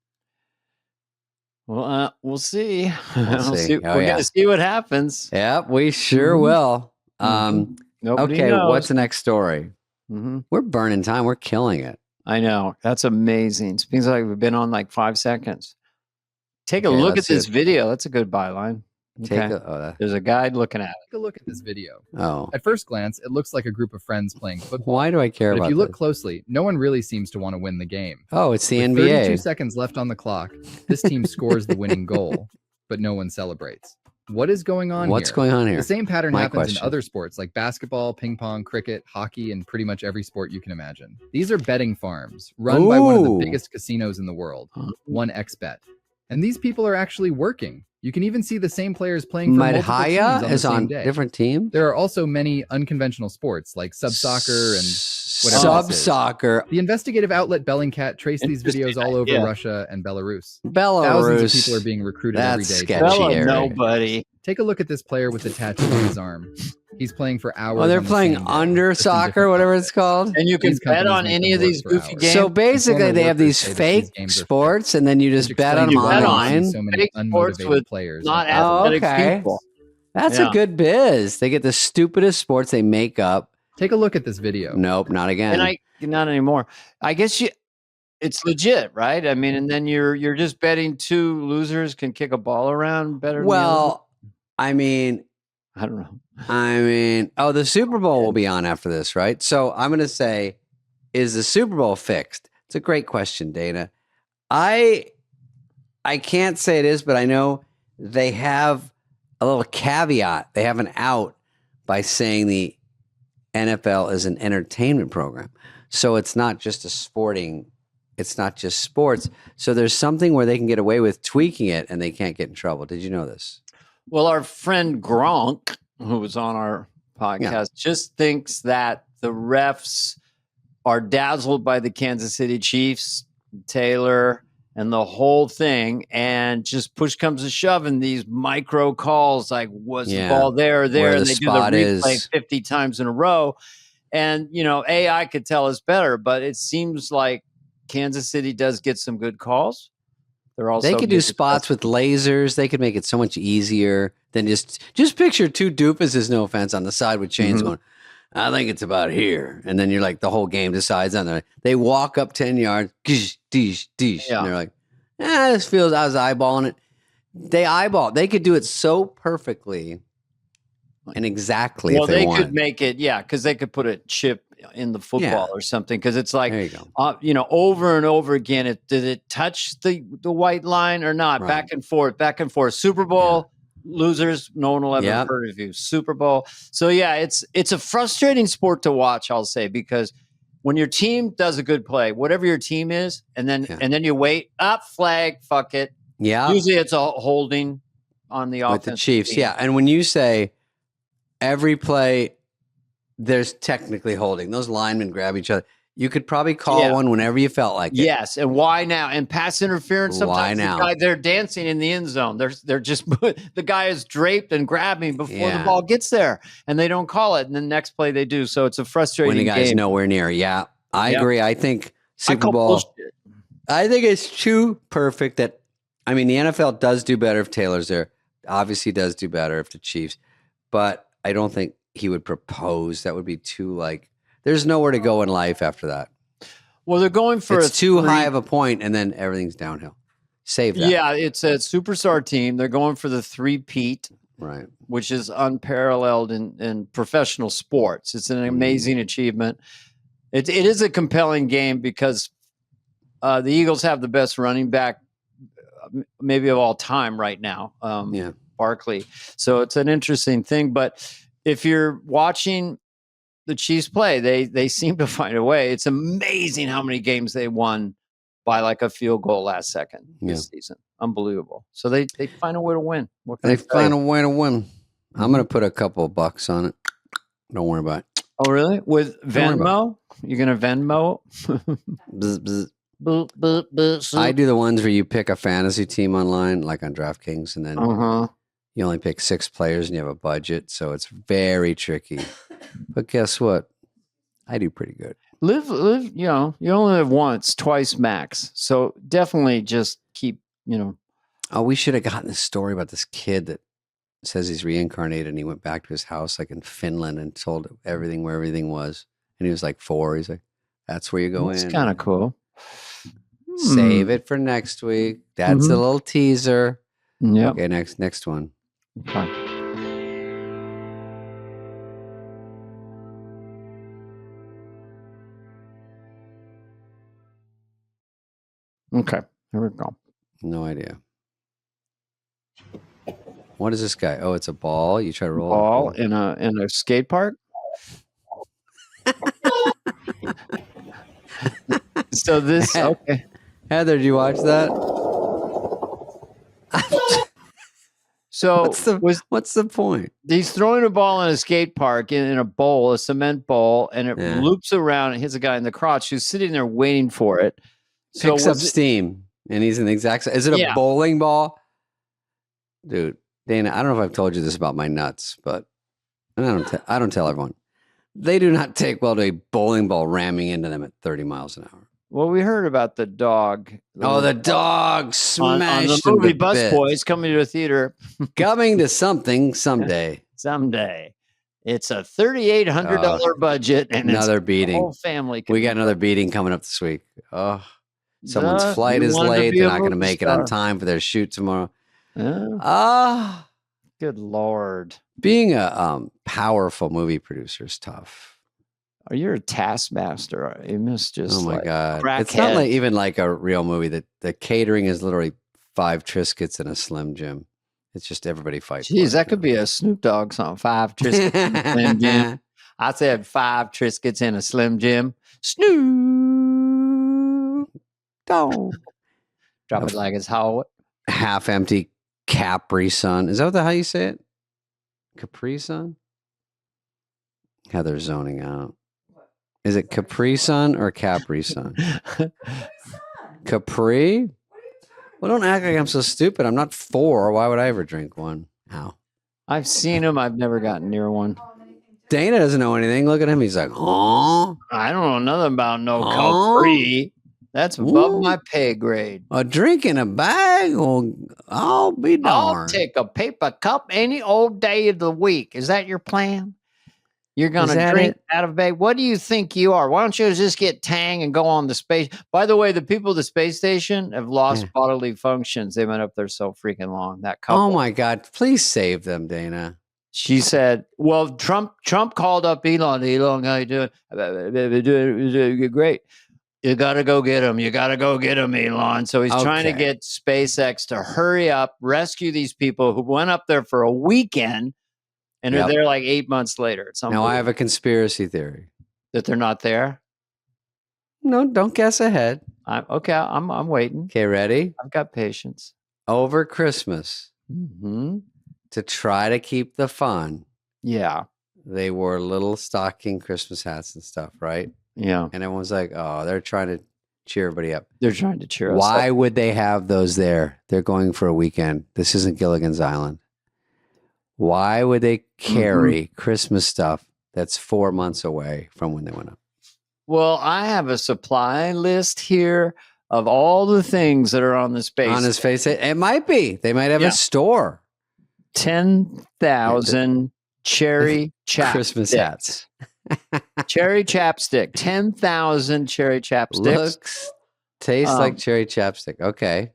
well, we'll see. We'll see. Oh, We're yeah. gonna see what happens. Yep, we sure Mhm. will. Nobody Okay, knows. what's the next story? Mhm. We're burning time. We're killing it. I know. That's amazing. Seems like we've been on like 5 seconds. Take a Okay, look at let's this see. video. That's a good byline. Take Okay. There's a guy looking at it. Take a look at this video. oh. At first glance, it looks like a group of friends playing football. Why do I care But about if you look this? closely, no one really seems to want to win the game. Oh, it's the With NBA. 32 seconds left on the clock, this team scores the winning goal, but no one celebrates. What is going on What's here? going on here? The same pattern My happens question. in other sports like basketball, ping pong, cricket, hockey, and pretty much every sport you can imagine. These are betting farms run by one of the Ooh. biggest casinos in the world, 1xBet. And these people are actually working. You can even see the same players playing for multiple teams Madhya on the is same on day. different teams. There are also many unconventional sports like sub-soccer and whatever sub this is. soccer. The investigative outlet Bellingcat traced these videos all over idea. Russia and Belarus. Belarus. Thousands of people are being recruited every That's day. sketchy. Hello, Area. nobody. Take a look at this player with the tattoo on his arm. He's playing for hours. Oh, they're on the playing same day, under just in soccer, different whatever outfits. it's called. And you can These bet companies on make any them of these work for goofy hours. games. So basically, former they have workers these say that fake these games are sports, and then you Which just bet on explains them why why you see online. So many Fake sports unmotivated with players. not like Oh, athletic okay. people. That's Yeah. a good biz. They get the stupidest sports they make up. Take a look at this video. Nope, not again. And not anymore. I guess it's legit, right? I mean, and then you're just betting two losers can kick a ball around better. well, I mean, than the other? I don't know. oh, the Super Bowl will be on after this, right? So I'm going to say, is the Super Bowl fixed? It's a great question, Dana. I can't say it is, but I know they have a little caveat. They have an out by saying the NFL is an entertainment program. So it's not just it's not just sports. So there's something where they can get away with tweaking it and they can't get in trouble. Did you know this? Well, our friend Gronk, who was on our podcast, just thinks that the refs are dazzled by the Kansas City Chiefs, Taylor, and the whole thing, and just push comes to shove, and these micro calls like, was the ball there or there, Where and the they do the spot replay is. 50 times in a row. And, you know, AI could tell us better, but it seems like Kansas City does get some good calls. They're also They could do get spots with lasers. They could make it so much easier than just picture two doofuses, no offense, on the side with chains Mhm. going, I think it's about here. And then you're like, the whole game decides on there. They walk up 10 yards, dish, dish, dish. Yeah. And they're like, this feels, I was eyeballing it. They could do it so perfectly and exactly Well, if they they wanted. could make it, yeah, because they could put a chip in the football or something. Because it's like, There you go. you know, over and over again. Did it touch the white line or not? Right. Back and forth, back and forth. Super Bowl losers, no one will ever Yep. heard of you. Super Bowl. So yeah, it's a frustrating sport to watch. I'll say, because when your team does a good play, whatever your team is, and then you wait, up flag, fuck it. Yeah. Usually it's a holding on the offense With the Chiefs. Yeah. And when you say every play, there's technically holding. Those linemen grab each other. You could probably call one whenever you felt like it. Yes, and why now? And pass interference. Sometimes Why now? they're dancing in the end zone. They're just the guy is draped and grabbing before the Yeah. ball gets there, and they don't call it. And the next play they do. So it's a frustrating When the guy's game. nowhere near. Yeah. I Yep. agree. I think I Super call Bowl. bullshit. I think it's too perfect that, I mean, the NFL does do better if Taylor's there. Obviously does do better if the Chiefs, but I don't think he would propose. That would be too there's nowhere to go in life after that. Well, they're going for It's too high of a point and then everything's downhill. Save that. Yeah, it's a superstar team. They're going for the three-peat, Right. which is unparalleled in professional sports. It's an amazing achievement. It is a compelling game because the Eagles have the best running back maybe of all time right now, Barkley. So it's an interesting thing. But if you're watching the Chiefs play, they seem to find a way. It's amazing how many games they won by like a field goal last second this season. Unbelievable. So they find a way to win. What can They I say? find a way to win. I'm going to put a couple of bucks on it. Don't worry about it. Oh, really? With Don't worry Venmo? You're going to Venmo? Bzz, bzz. Boop, boop, boop, I do the ones where you pick a fantasy team online, like on DraftKings, and then you only pick 6 players and you have a budget. So it's very tricky. But guess what? I do pretty good. Live, you know, you only live once, twice max. So definitely just keep, you know. Oh, we should have gotten this story about this kid that says he's reincarnated and he went back to his house like in Finland and told everything where everything was. And he was like 4. He's like, that's where you go It's in. kind of cool. Save it for next week. That's a little teaser. Yeah. Okay, next one. Okay. Okay. Here we go. No idea. What is this guy? Oh, it's a ball. You try to roll Ball it. in a skate park. So this okay. Heather, did you watch that? So what's the point? He's throwing a ball in a skate park in a bowl, a cement bowl, and it Yeah. loops around and hits a guy in the crotch who's sitting there waiting for it. So Picks up steam, and he's in the exact same. Is it a bowling ball? Dude, Dana, I don't know if I've told you this about my nuts, but and I don't tell everyone. They do not take well to a bowling ball ramming into them at 30 miles an hour. Well, we heard about the dog. Oh, the dog smashed on the movie him to bits. Busboys coming to a theater. Coming to something someday. Someday. It's a $3,800 budget, and another it's beating. The whole family. We got another beating coming up this week. Oh, someone's flight you is wanted to late. be They're a not going to movie make it on star. time for their shoot tomorrow. Good Lord. Being a powerful movie producer is tough. Oh, you're a taskmaster. You must just Oh my God. It's crackhead. not like even like a real movie. That the catering is literally 5 Triscuits and a Slim Jim. It's just everybody fights. Jeez, that could be a Snoop Dogg song. 5 Triscuits and a Slim Jim. I said 5 Triscuits and a Slim Jim. Snoop Dogg. Drop it like it's hot. Half empty Capri Sun. Is that how you say it? Capri Sun? Heather's zoning out. Is it Capri Sun or Capri Sun? Capri? What are you Well, don't act like I'm so stupid. I'm not 4. Why would I ever drink one? How? I've seen them. I've never gotten near one. Dana doesn't know anything. Look at him. He's like, oh, I don't know nothing about no Oh. Capri. That's above Ooh. my pay grade. a drink in a bag? Well, I'll be I'll darned. take a paper cup any old day of the week. Is that your plan? You're going Is to that drink it? out of bag? What do you think you are? Why don't you just get Tang and go on the space? By the way, the people at the space station have lost Yeah. bodily functions. They've been up there so freaking long. That couple. Oh my God. Please save them, Dana. She said, well, Trump called up Elon. Elon, how you doing? Doing great. You got to go get him. You got to go get him, Elon. So he's trying to Okay. get SpaceX to hurry up, rescue these people who went up there for a weekend and Yep. are there like 8 months later. It's Now I have a conspiracy theory. that they're not there. No, don't guess ahead. I'm waiting. Okay, ready? I've got patience. Over Christmas, Mm-hmm. to try to keep the fun, Yeah. they wore little stocking Christmas hats and stuff, right? Yeah. And everyone's like, oh, they're trying to cheer everybody up. They're trying to cheer us Why up. would they have those there? They're going for a weekend. This isn't Gilligan's Island. Why would they carry Christmas stuff that's 4 months away from when they went up? Well, I have a supply list here of all the things that are on the space. On his face, it might be. They might have Yeah. a store. 10,000 cherry chapsticks. Christmas hats. Cherry chapstick. 10,000 cherry chapsticks. Looks, tastes like cherry chapstick. Okay.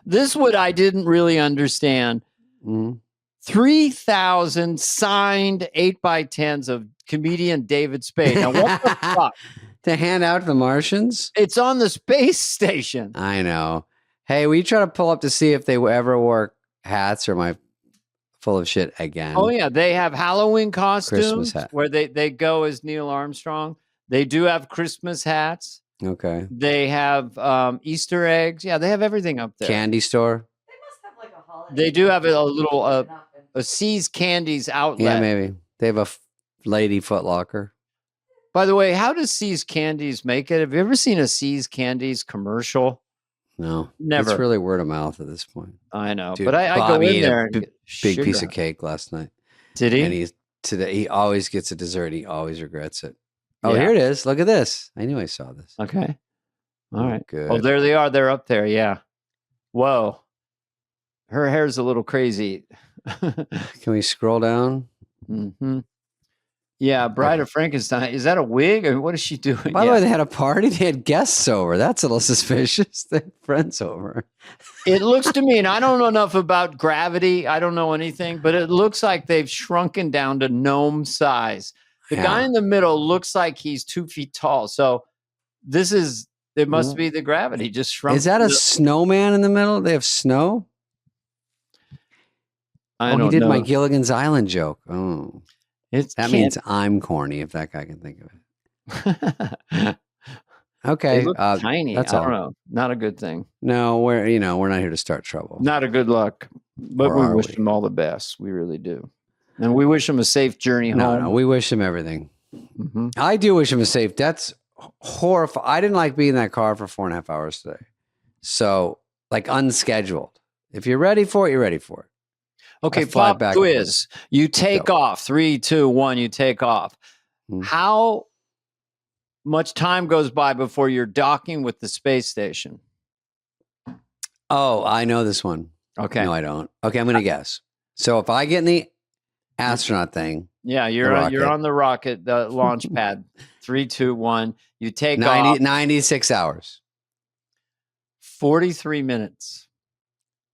This what I didn't really understand. Mhm. 3,000 signed 8x10s of comedian David Spade. Now, what the fuck? To hand out to the Martians? It's on the space station. I know. Hey, will you try to pull up to see if they ever wore hats, or am I full of shit again? Oh, yeah. They have Halloween costumes hat. where they go as Neil Armstrong. They do have Christmas hats. Okay. They have Easter eggs. Yeah, they have everything up there. Candy store? They must have like a holiday. They do have a little Not been- a See's Candies outlet. Yeah, maybe. They have a lady Foot Locker. By the way, how does See's Candies make it? Have you ever seen a See's Candies commercial? No. Never. It's really word of mouth at this point. I know, Dude, but I go Bobby in ate a there. And big get Big piece sugar. of cake last night. Did he? And he always gets a dessert. He always regrets it. Oh, Yeah. here it is. Look at this. I knew I saw this. Okay. All right. Good. Oh, there they are. They're up there. Yeah. Whoa. Her hair's a little crazy. Can we scroll down? hmm Yeah, Bride of Frankenstein. Is that a wig or what is she doing? By the Yeah. way, they had a party. They had guests over. That's a little suspicious. They had friends over. It looks to me, and I don't know enough about gravity. I don't know anything, but it looks like they've shrunken down to gnome size. The Yeah. guy in the middle looks like he's 2 feet tall. So it must be the gravity just shrunk. Is that a snowman in the middle? They have snow? I Oh, he don't did know. my Gilligan's Island joke. Oh, It that can't- means I'm corny if that guy can think of it. Okay. They look tiny. that's I all. don't know. Not a good thing. No, we're not here to start trouble. Not a good luck. But Or we are wish we? them all the best. We really do. And we wish them a safe journey No, home. no, we wish him everything. Mhm. I do wish him a safe. That's horrifying. I didn't like being in that car for 4.5 hours today. So, like, unscheduled. If you're ready for it, you're ready for it. Okay, I fly pop back and forth. quiz. You take off. 3, 2, 1, you take off. Mhm. How much time goes by before you're docking with the space station? Oh, I know this one. Okay. No, I don't. Okay, I'm going to guess. So if I get in the astronaut thing, Yeah, you're rocket. on the rocket, the launch pad. 3, 2, 1. You take 96 hours. 43 minutes.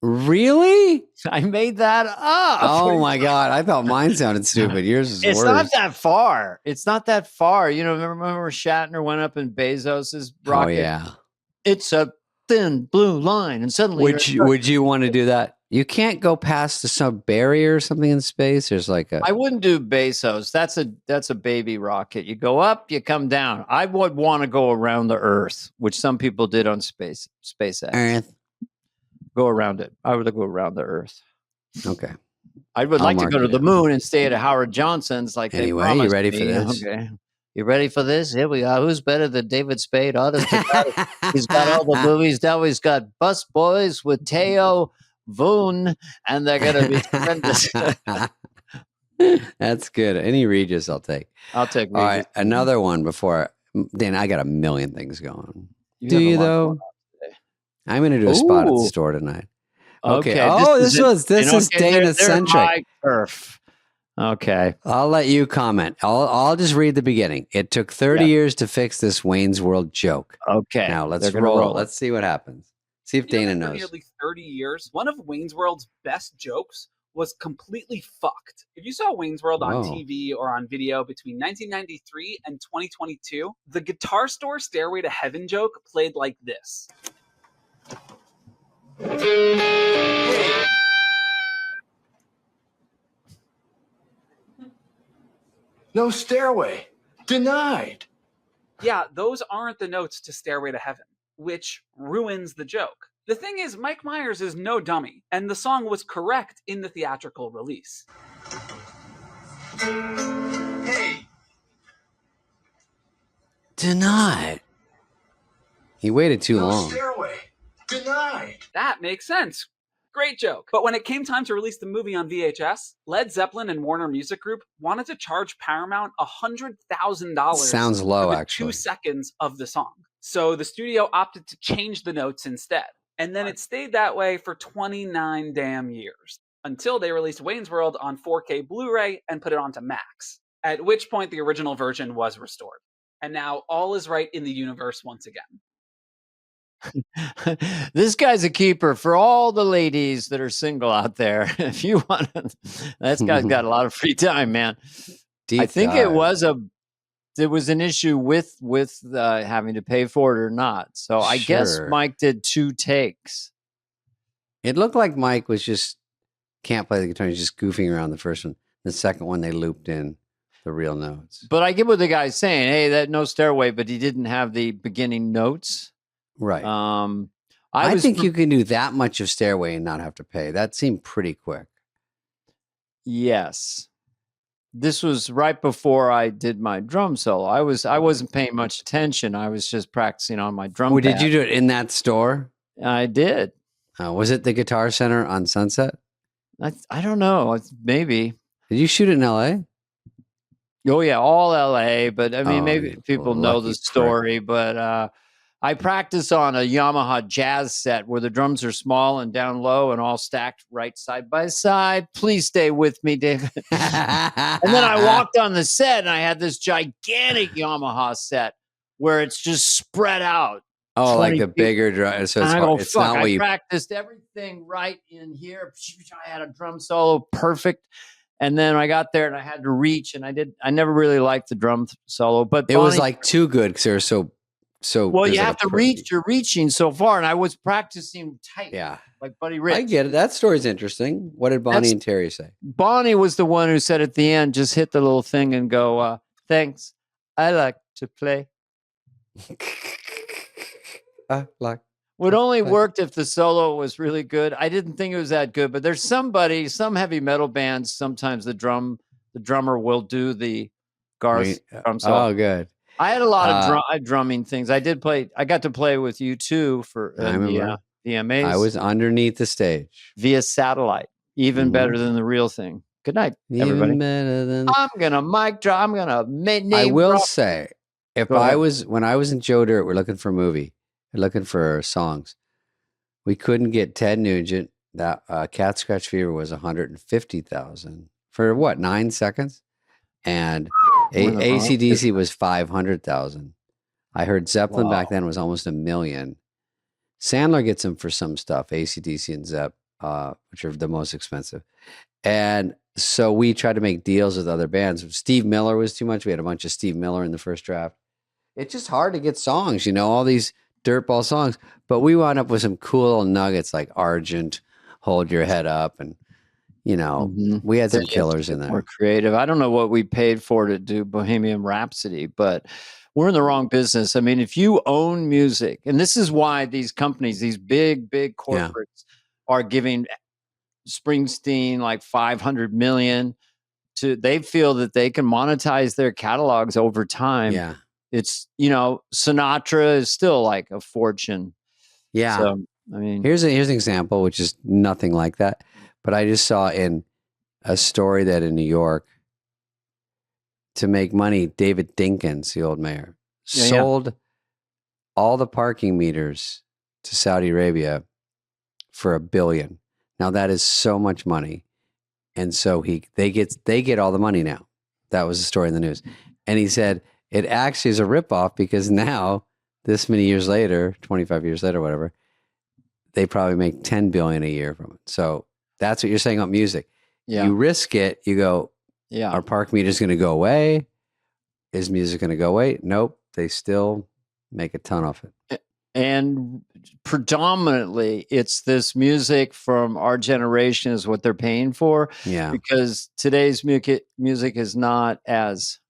Really? I made that up. Oh my God. I thought mine sounded stupid. Yours is It's worse. not that far. It's not that far. You know, remember Shatner went up in Bezos's rocket? Oh, yeah. It's a thin blue line, and suddenly Would you want to do that? You can't go past some barrier or something in space. There's like a I wouldn't do Bezos. That's a baby rocket. You go up, you come down. I would want to go around the Earth, which some people did on SpaceX. Earth. Go around it. I would go around the Earth. Okay. I would I'll like to mark go to it the down. moon and stay at Howard Johnson's like they Anyway, you promised ready me. for this? Okay. You ready for this? Here we are. Who's better than David Spade? Honest to God, he's got all the movies. Now he's got Bus Boys with Teo Voon, and they're going to be tremendous. That's good. Any Regis I'll take. I'll take All right, Regis. another one before. Dan, I got a million things going. You Do have a you lot though? going on today. I'm going to do a spot at the Ooh. store tonight. Okay. Oh, this they're is Dana they're centric. my turf. Okay. I'll let you comment. I'll just read the beginning. It took 30 years to fix this Wayne's World joke. Okay. Now let's They're gonna roll. Let's see what happens. See if Dana For knows. nearly 30 years, one of Wayne's World's best jokes was completely fucked. If you saw Wayne's World on Whoa. TV or on video between 1993 and 2022, the guitar store Stairway to Heaven joke played like this. No stairway. Denied. Yeah, those aren't the notes to Stairway to Heaven, which ruins the joke. The thing is, Mike Myers is no dummy, and the song was correct in the theatrical release. Hey. Denied. He waited too No long. stairway. Denied. That makes sense. Great joke. But when it came time to release the movie on VHS, Led Zeppelin and Warner Music Group wanted to charge Paramount $100,000 Sounds low, for the actually. 2 seconds of the song. So the studio opted to change the notes instead. And then it stayed that way for 29 damn years until they released Wayne's World on 4K Blu-ray and put it onto Max, at which point the original version was restored. And now all is right in the universe once again. This guy's a keeper for all the ladies that are single out there. If you want to, that guy's got a lot of free time, man. Deep I think dive. there was an issue with having to pay for it or not. So I guess Sure. Mike did 2 takes. It looked like Mike was just can't play the guitar. He's just goofing around the first one. The second one, they looped in the real notes. But I get what the guy's saying. Hey, that no stairway, but he didn't have the beginning notes. Right. I think you can do that much of Stairway and not have to pay. That seemed pretty quick. Yes. This was right before I did my drum solo. I wasn't paying much attention. I was just practicing on my drum Oh, did pad. you do it in that store? I did. Was it the Guitar Center on Sunset? I don't know. Maybe. Did you shoot it in L.A.? Oh yeah, all LA, but I mean, Oh, maybe you people know lucky the prick. story, but I practice on a Yamaha jazz set where the drums are small and down low and all stacked right side by side. Please stay with me, David. And then I walked on the set and I had this gigantic Yamaha set where it's just spread out. Oh, like 20 the feet. bigger drum. So And it's, I go, it's fuck, not what I you. practiced everything right in here. I had a drum solo perfect. And then I got there and I had to reach, and I never really liked the drum solo, but It was Bonnie- like too good because they're so. well, there's you like have a to reach. You're reaching so far, and I was practicing tight, Yeah, like Buddy Rich. I get it. That story's interesting. What did Bonnie That's- and Terry say? Bonnie was the one who said at the end, just hit the little thing and go, thanks. I like to play. Like Would only Okay. worked if the solo was really good. I didn't think it was that good, but there's some heavy metal bands. Sometimes the drummer will do the Garth drum solo. Oh, good. I had a lot of drumming things. I got to play with you too for I remember. VMAs. I was underneath the stage. via satellite, even Mhm. better than the real thing. Good night, everybody. Even better than. I'm gonna mic drop. I'm gonna name I will drop. say, if Go ahead. when I was in Joe Dirt, we're looking for a movie, we're looking for songs. We couldn't get Ted Nugent. That Cat Scratch Fever was 150,000 for what, 9 seconds, and AC/DC was 500,000. I heard Zeppelin back then was almost $1 million. Sandler gets them for some stuff, AC/DC and Zepp, which are the most expensive. And so we tried to make deals with other bands. Steve Miller was too much. We had a bunch of Steve Miller in the first draft. It's just hard to get songs, all these dirtball songs. But we wound up with some cool nuggets like Argent, Hold Your Head Up, and Mhm. we had some They have to killers get in More there. creative. I don't know what we paid for to do Bohemian Rhapsody, but we're in the wrong business. I mean, if you own music, and this is why these companies, these big corporates, are giving Springsteen like $500 million they feel that they can monetize their catalogs over time. Yeah. It's, Sinatra is still like a fortune. Yeah. So, I mean, Here's an example, which is nothing like that. But I just saw in a story that in New York, to make money, David Dinkins, the old mayor, sold all the parking meters to Saudi Arabia for $1 billion. Now that is so much money. And so they get all the money now. That was the story in the news. And he said it actually is a ripoff because now, this many years later, 25 years later, whatever, they probably make $10 billion a year from it. So that's what you're saying about music. yeah, You risk it. You go, yeah. our park meter is going to go away. Is music going to go away? Nope. They still make a ton of it. And predominantly, it's this music from our generation is what they're paying for. Yeah. Because today's music is not as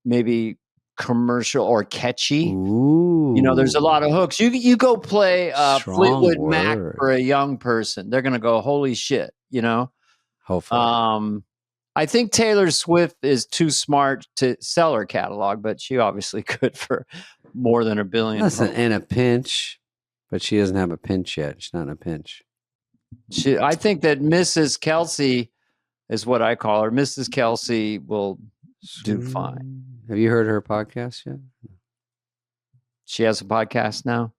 maybe commercial or catchy. Ooh. There's a lot of hooks. You go play Strong Fleetwood Mac word. for a young person, they're gonna go, holy shit, Hopefully. I think Taylor Swift is too smart to sell her catalog, but she obviously could for more than $1 billion. Listen, in a pinch, but she doesn't have a pinch yet. She's not in a pinch. I think that Mrs. Kelsey is what I call her. Mrs. Kelsey will do fine. Have you heard her podcast yet? She has a podcast now.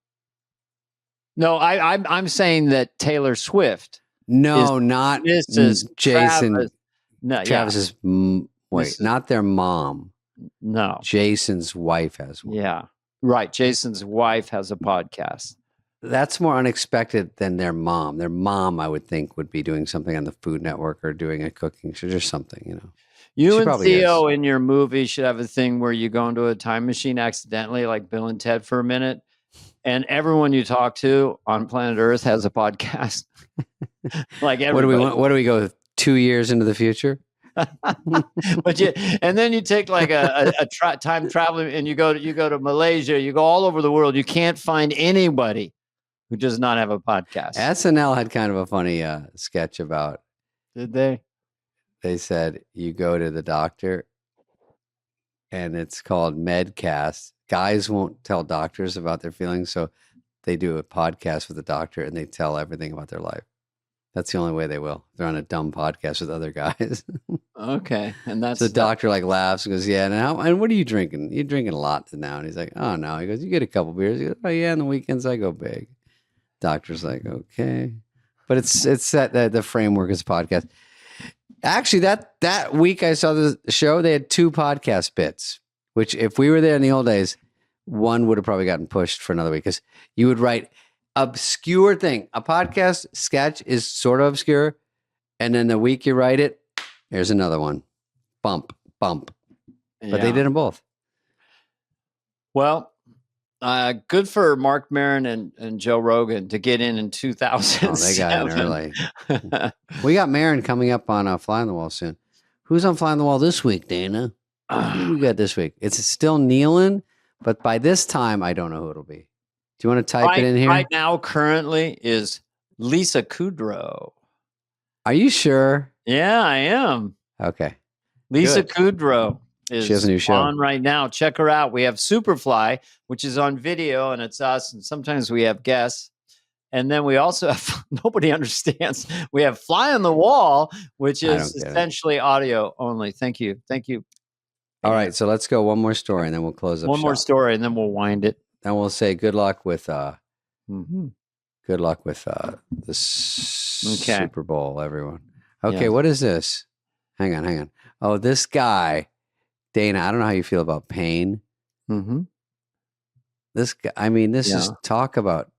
No, I'm saying that Taylor Swift. No, not Mrs. Jason. Travis. No, Travis's Mrs. not their mom. No. Jason's wife has one. Yeah. Right. Jason's wife has a podcast. That's more unexpected than their mom. Their mom, I would think, would be doing something on the Food Network or doing a cooking show or something, You She and probably Theo is. in your movie should have a thing where you go into a time machine accidentally, like Bill and Ted for a minute, and everyone you talk to on planet Earth has a podcast. Like everybody. What do we go 2 years into the future? And then you take like time traveling, and you go to Malaysia. You go all over the world. You can't find anybody who does not have a podcast. SNL had kind of a funny sketch about. Did they? They said you go to the doctor, and it's called Medcast. Guys won't tell doctors about their feelings, so they do a podcast with the doctor, and they tell everything about their life. That's the only way they will. They're on a dumb podcast with other guys. Okay, and that's So the doctor laughs and goes, "Yeah, and what are you drinking? You're drinking a lot now." And he's like, "Oh no." He goes, "You get a couple beers." He goes, "Oh yeah, on the weekends I go big." Doctor's like, "Okay," but it's that the framework is a podcast. Actually, that week I saw the show, they had 2 podcast bits, which if we were there in the old days, one would have probably gotten pushed for another week because you would write obscure thing. A podcast sketch is sort of obscure, and then the week you write it, here's another one. Bump. But they did them both. Well, good for Mark Maron and Joe Rogan to get in 2007. Oh, they got in early. We got Marin coming up on Fly on the Wall soon. Who's on Fly on the Wall this week, Dana? Who we got this week? It's still Nealon, but by this time, I don't know who it'll be. Do you want to type it in here? Right now, currently, is Lisa Kudrow. Are you sure? Yeah, I am. Okay. Lisa Good. Kudrow is She has a new show on right now. Check her out. We have Superfly, which is on video, and it's us. And sometimes we have guests. And then we also have, nobody understands, we have Fly on the Wall, which is essentially audio only. Thank you. All right. So let's go one more story, and then we'll close up One more shop. story, and then we'll wind it. Then we'll say good luck with Mm-hmm. good luck with the Super Bowl, everyone. Okay, Yeah. what is this? Hang on. Oh, this guy, Dana. I don't know how you feel about pain. Mm-hmm. This guy. This is talk about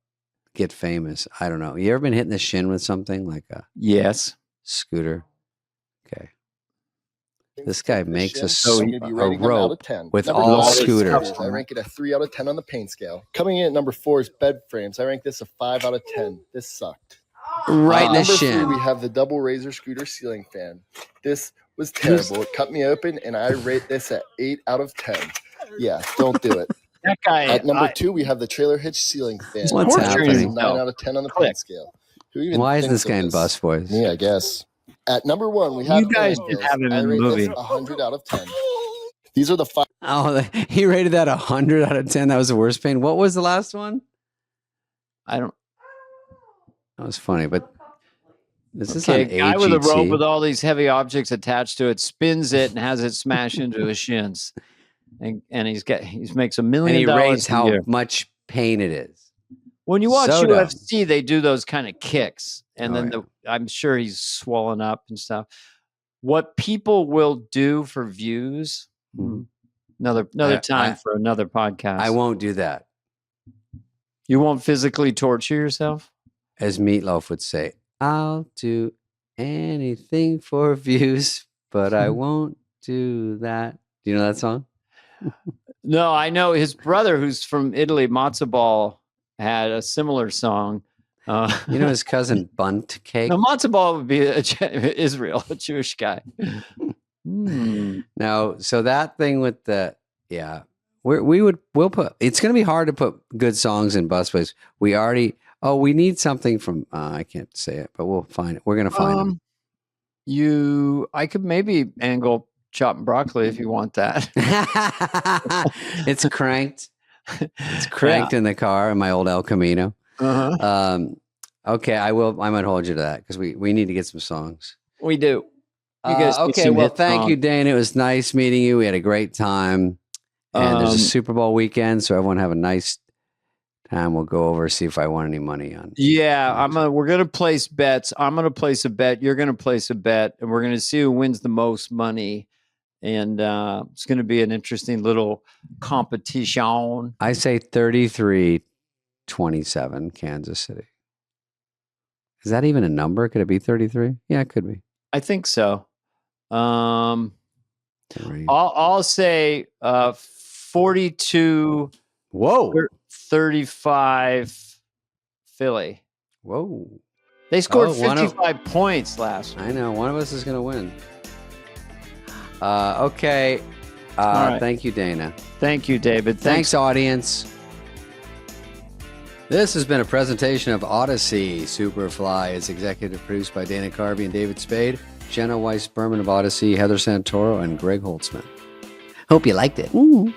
get famous. I don't know. You ever been hitting the shin with something like a Yes. scooter? Okay. This guy makes a rating them out rope of 10. with Number all one is scooters. couches. I rank it a 3 out of 10 on the pain scale. Coming in at number 4 is bed frames. I rank this a 5 out of 10. This sucked. Right in the Number shin. 3, we have the double razor scooter ceiling fan. This was terrible. It cut me open, and I rate this at 8 out of 10. Yeah, don't do it. That guy. At number 2, we have the trailer hitch ceiling fan. What's This is happening? 9 out of 10 on the pain scale. Who even Why is thinks this guy of in bus voice? Me, I guess. At number 1, we have You guys Orange should Hills. have him I in the rate movie. this 100 out of 10. These are the 5. Oh, he rated that 100 out of 10. That was the worst pain. What was the last one? I don't. That was funny, but this is Okay, on guy with a rope AGT. with all these heavy objects attached to it spins it and has it smash into his shins, and he makes $1 And million he rates a how year. much pain it is. When you watch So dumb. UFC, they do those kind of kicks, and Oh, then yeah. I'm sure he's swollen up and stuff. What people will do for views, Mhm. another time for another podcast. I won't do that. You won't physically torture yourself. As Meatloaf would say, I'll do anything for views, but I won't do that. Do you know that song? No, I know his brother, who's from Italy, Matzo Ball, had a similar song. You know his cousin Bunt Cake? No, Matzo Ball would be Israel, a Jewish guy. No, so that thing with the we'll put. It's going to be hard to put good songs in Busways. We need something from. I can't say it, but we'll find it. We're going to find them. I could maybe angle chopping broccoli if you want that. It's cranked. It's cranked in the car in my old El Camino. Uh-huh. Okay, I might hold you to that because we need to get some songs. We do. You guys get Okay, some well, hit thank you, songs. Dane. It was nice meeting you. We had a great time. And there's a Super Bowl weekend, so everyone have a nice time. We'll go over, see if I want any money on. Yeah, we're gonna place bets. I'm gonna place a bet. You're gonna place a bet, and we're gonna see who wins the most money. And it's gonna be an interesting little competition. I say 33-27, Kansas City. Is that even a number? Could it be 33? Yeah, it could be. I think so. I'll say 42. Whoa. 35 Philly. Whoa. They scored 55 points last week. I know. One of us is going to win. Okay. All right. Thank you, Dana. Thank you, David. Thanks, audience. This has been a presentation of Odyssey. Superfly is executive produced by Dana Carvey and David Spade, Jenna Weiss-Berman of Odyssey, Heather Santoro, and Greg Holtzman. Hope you liked it. Ooh.